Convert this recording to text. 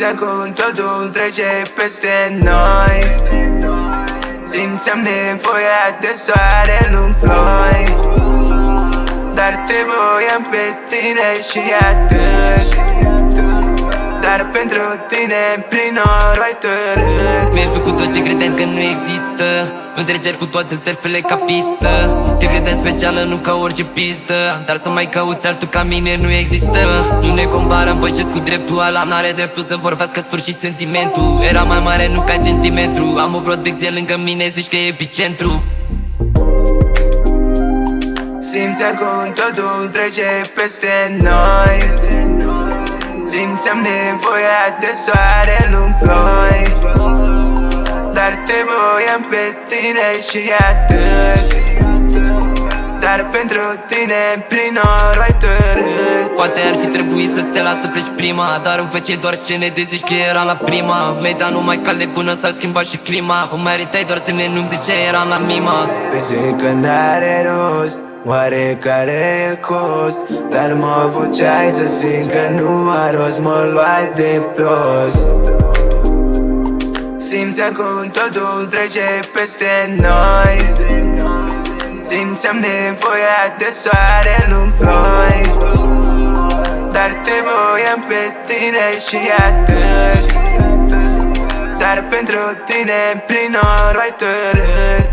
Simți acum totul trece peste noi. Simțeam nevoia de soare în ploi, dar te voiam pe tine și atât. Dar pentru tine prin noroc ai târât. Mi-ai făcut tot ce credeam că nu există. Nu treceri cu toate terfele ca pistă. Te credeam specială, nu ca orice pistă. Dar să mai cauți altul ca mine nu există. Nu ne comparăm, bășesc cu dreptul ăla. N-are dreptul să vorbească sfârșit sentimentul. Era mai mare, nu ca centimetru. Am o protecție lângă mine, zici că e epicentru. Simți acum totul trece peste noi. Simțeam nevoia de soare în ploi, dar te voiam pe tine și atât. Dar pentru tine prin noroc ai târât. Poate ar fi trebuit să te las să pleci prima, dar îmi făceai doar scene de zici că era la prima. Mi-ai dat numai calde până s-a schimbat și clima. O meritai doar semne, nu-mi ziceai eram la mima. Păi zic că n-are rost, oarecare e cost, dar mă făceai să simt că nu a rost, mă luai de prost. Simți acum totul trece peste noi. Simțeam nevoia de soare în ploi, dar te voiam pe tine și atât. Dar pentru tine prin noroc ai târât.